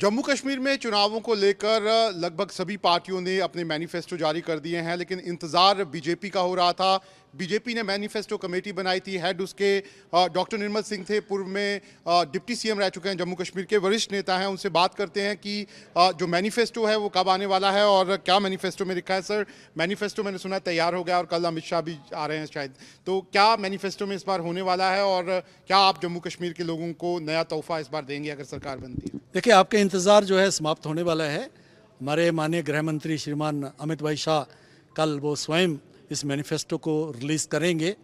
जम्मू कश्मीर में चुनावों को लेकर लगभग सभी पार्टियों ने अपने मैनिफेस्टो जारी कर दिए हैं, लेकिन इंतजार बीजेपी का हो रहा था। बीजेपी ने मैनिफेस्टो कमेटी बनाई थी, हेड उसके डॉक्टर निर्मल सिंह थे, पूर्व में डिप्टी सीएम रह चुके हैं, जम्मू कश्मीर के वरिष्ठ नेता हैं। उनसे बात करते हैं कि जो मैनिफेस्टो है वो कब आने वाला है और क्या मैनिफेस्टो में लिखा है। सर, मैनिफेस्टो मैंने सुना तैयार हो गया और कल अमित शाह भी आ रहे हैं शायद, तो क्या मैनिफेस्टो में इस बार होने वाला है और क्या आप जम्मू कश्मीर के लोगों को नया तोहफा इस बार देंगे अगर सरकार बनती है? देखिए, आपका इंतज़ार जो है समाप्त होने वाला है। हमारे माननीय गृह मंत्री श्रीमान अमित भाई शाह कल वो स्वयं इस मैनिफेस्टो को रिलीज़ करेंगे।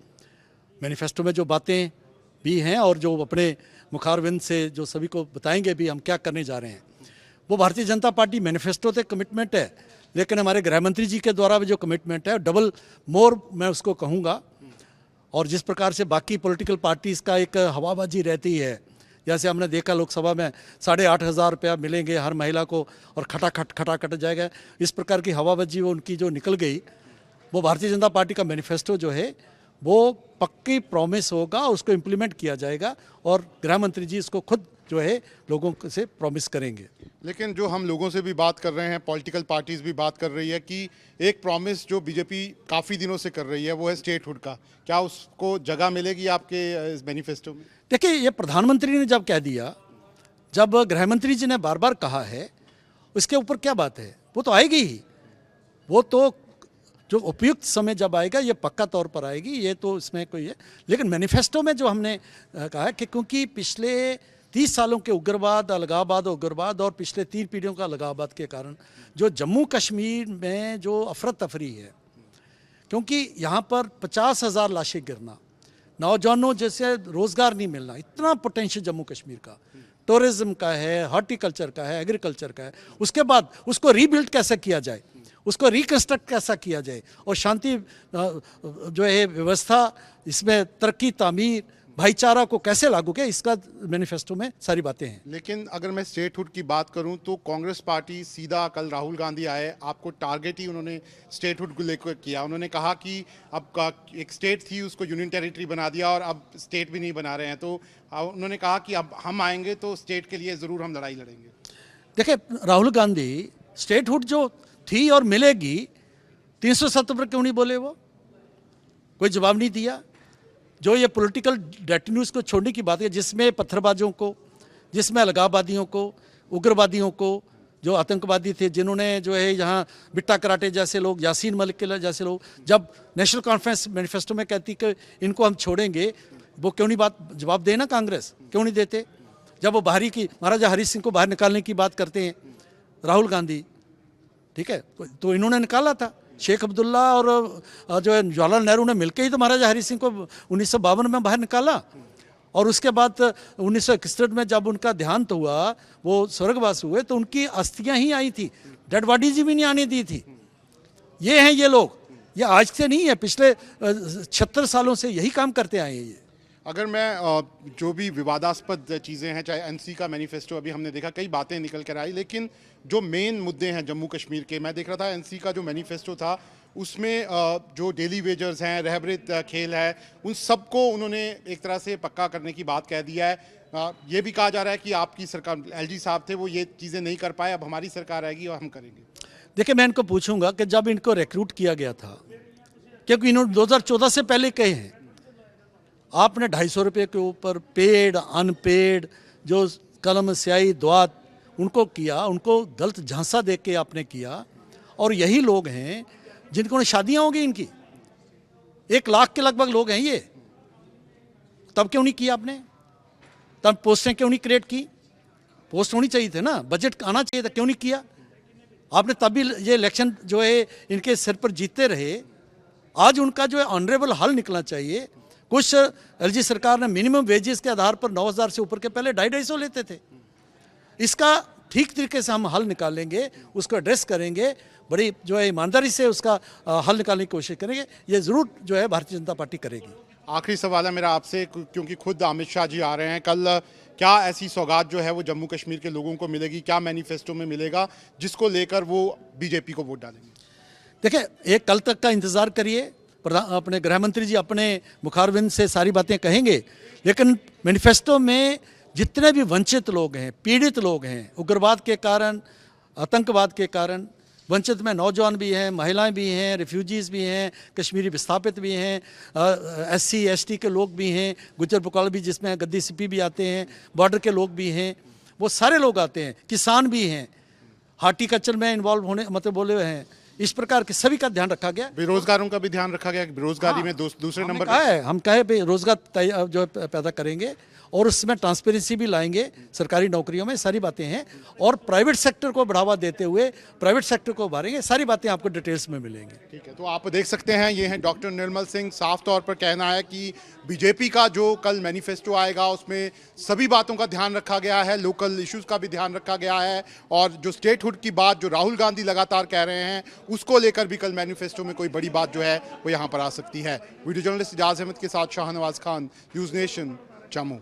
मैनिफेस्टो में जो बातें भी हैं और जो अपने मुखारबिंद से जो सभी को बताएंगे भी हम क्या करने जा रहे हैं, वो भारतीय जनता पार्टी मैनिफेस्टो से कमिटमेंट है, लेकिन हमारे गृह मंत्री जी के द्वारा भी जो कमिटमेंट है डबल मोर मैं उसको कहूँगा। और जिस प्रकार से बाकी पॉलिटिकल पार्टीज़ का एक हवाबाजी रहती है, जैसे हमने देखा लोकसभा में 8,500 रुपया मिलेंगे हर महिला को और खटाखट जाएगा, इस प्रकार की हवाबाजी वो उनकी जो निकल गई, वो भारतीय जनता पार्टी का मैनिफेस्टो जो है वो पक्की प्रॉमिस होगा, उसको इम्प्लीमेंट किया जाएगा और गृह मंत्री जी इसको खुद जो है लोगों से प्रॉमिस करेंगे। लेकिन जो हम लोगों से भी बात कर रहे हैं, पॉलिटिकल पार्टीज भी बात कर रही है कि एक प्रॉमिस जो बीजेपी काफ़ी दिनों से कर रही है वो है स्टेटहुड का, क्या उसको जगह मिलेगी आपके इस मैनिफेस्टो में? देखिए, ये प्रधानमंत्री ने जब कह दिया, जब गृह मंत्री जी ने बार बार कहा है, उसके ऊपर क्या बात है, वो तो आएगी ही। वो तो जो उपयुक्त समय जब आएगा ये पक्का तौर पर आएगी, ये तो इसमें कोई है। लेकिन मैनिफेस्टो में जो हमने कहा है कि क्योंकि पिछले 30 सालों के उग्रवाद, अलगाववाद और पिछले 3 पीढ़ियों का अलगाववाद के कारण जो जम्मू कश्मीर में जो अफरा तफरी है, क्योंकि यहाँ पर 50,000 लाशें गिरना, नौजवानों जैसे रोज़गार नहीं मिलना, इतना पोटेंशियल जम्मू कश्मीर का टूरिज़्म का है, हॉर्टिकल्चर का है, एग्रीकल्चर का है। उसके बाद उसको रीबिल्ड कैसे किया जाए, उसको रिकन्स्ट्रक्ट कैसा किया जाए और शांति जो है व्यवस्था, इसमें तरक्की, तामीर, भाईचारा को कैसे लागू किया, इसका मैनिफेस्टो में सारी बातें हैं। लेकिन अगर मैं स्टेटहुड की बात करूं तो कांग्रेस पार्टी सीधा कल राहुल गांधी आए, आपको टारगेट ही उन्होंने स्टेटहुड को लेकर किया। उन्होंने कहा कि अब का एक स्टेट थी उसको यूनियन टेरिटरी बना दिया और अब स्टेट भी नहीं बना रहे हैं, तो उन्होंने कहा कि अब हम आएंगे तो स्टेट के लिए ज़रूर हम लड़ाई लड़ेंगे। देखिए, राहुल गांधी स्टेटहुड जो थी और मिलेगी 370 पर क्यों नहीं बोले, वो कोई जवाब नहीं दिया। जो ये पॉलिटिकल डेटिन्यूज को छोड़ने की बात है, जिसमें पत्थरबाजों को, जिसमें अलगाववादियों को, उग्रवादियों को, जो आतंकवादी थे, जिन्होंने जो है यहाँ बिट्टा कराटे जैसे लोग, यासीन मलिक के जैसे लोग, जब नेशनल कॉन्फ्रेंस मैनिफेस्टो में कहती कि इनको हम छोड़ेंगे, वो क्यों नहीं बात जवाब दे ना, कांग्रेस क्यों नहीं देते? जब वो बाहरी की महाराजा हरी सिंह को बाहर निकालने की बात करते हैं राहुल गांधी, ठीक है, तो इन्होंने निकाला था। शेख अब्दुल्ला और जो है जवाहरलाल नेहरू ने मिलकर ही तो महाराजा हरी सिंह को 1952 में बाहर निकाला। और उसके बाद 1961 में जब उनका देहांत हुआ, वो स्वर्गवास हुए, तो उनकी अस्थियां ही आई थी, डेड बॉडीज भी नहीं आने दी थी। ये हैं ये लोग, ये आज से नहीं है, पिछले 76 सालों से यही काम करते आए हैं ये। अगर मैं जो भी विवादास्पद चीज़ें हैं, चाहे एनसी का मैनिफेस्टो अभी हमने देखा कई बातें निकल कर आई, लेकिन जो मेन मुद्दे हैं जम्मू कश्मीर के, मैं देख रहा था एनसी का जो मैनिफेस्टो था उसमें जो डेली वेजर्स हैं, रहबरीत खेल है, उन सबको उन्होंने एक तरह से पक्का करने की बात कह दिया है। ये भी कहा जा रहा है कि आपकी सरकार, एलजी साहब थे, वो ये चीज़ें नहीं कर पाए, अब हमारी सरकार आएगी और हम करेंगे। देखिए, मैं इनको पूछूंगा कि जब इनको रिक्रूट किया गया था, क्योंकि इन्होंने 2014 से पहले कहे हैं, आपने 250 रुपये के ऊपर पेड अनपेड जो कलम स्याही द्वात उनको किया, उनको गलत झांसा दे के आपने किया। और यही लोग हैं जिनको शादियां होंगी, इनकी 1 लाख के लगभग लोग हैं ये, तब क्यों नहीं किया आपने? तब पोस्टें क्यों नहीं क्रिएट की? पोस्ट होनी चाहिए थे ना, बजट आना चाहिए था, क्यों नहीं किया आपने? तब भी ये इलेक्शन जो है इनके सिर पर जीतते रहे। आज उनका जो है ऑनरेबल हल निकलना चाहिए। कुछ एलजी सरकार ने मिनिमम वेजेस के आधार पर 9,000 से ऊपर के पहले 250 लेते थे। इसका ठीक तरीके से हम हल निकालेंगे, उसको एड्रेस करेंगे, बड़ी जो है ईमानदारी से उसका हल निकालने की कोशिश करेंगे। ये ज़रूर जो है भारतीय जनता पार्टी करेगी। आखिरी सवाल है मेरा आपसे, क्योंकि खुद अमित शाह जी आ रहे हैं कल, क्या ऐसी सौगात जो है वो जम्मू कश्मीर के लोगों को मिलेगी, क्या मैनिफेस्टो में मिलेगा जिसको लेकर वो बीजेपी को वोट डालेंगे? देखिए, एक कल तक का इंतज़ार करिए, अपने गृह मंत्री जी अपने मुखारबिंद से सारी बातें कहेंगे, लेकिन मैनिफेस्टो में जितने भी वंचित लोग हैं, पीड़ित लोग हैं, उग्रवाद के कारण, आतंकवाद के कारण वंचित में नौजवान भी हैं, महिलाएं भी हैं, रिफ्यूजीज़ भी हैं, कश्मीरी विस्थापित भी हैं, SC ST के लोग भी हैं, गुज्जर बकौल भी जिसमें गद्दी सिपी भी आते हैं, बॉर्डर के लोग भी हैं, वो सारे लोग आते हैं, किसान भी हैं, हार्टिकल्चर में इन्वॉल्व होने मतलब बोले हुए हैं। इस प्रकार के सभी का ध्यान रखा गया। बेरोजगारों का भी ध्यान रखा गया, बेरोजगारी में दूसरे हमने नंबर कहा है, हम कहे रोजगार जो है पैदा करेंगे और उसमें ट्रांसपेरेंसी भी लाएंगे। सरकारी नौकरियों में सारी बातें हैं और प्राइवेट सेक्टर को बढ़ावा देते हुए प्राइवेट सेक्टर को उभारेंगे। सारी बातें आपको डिटेल्स में मिलेंगी। ठीक है, तो आप देख सकते हैं ये हैं डॉक्टर निर्मल सिंह। साफ तौर पर कहना है कि बीजेपी का जो कल मैनिफेस्टो आएगा उसमें सभी बातों का ध्यान रखा गया है, लोकल इश्यूज का भी ध्यान रखा गया है और जो स्टेटहुड की बात जो राहुल गांधी लगातार कह रहे हैं उसको लेकर भी कल मैनिफेस्टो में कोई बड़ी बात जो है वो यहाँ पर आ सकती है। वीडियो जर्नलिस्ट इजाज अहमद के साथ शाहनवाज खान, न्यूज़ नेशन, जम्मू।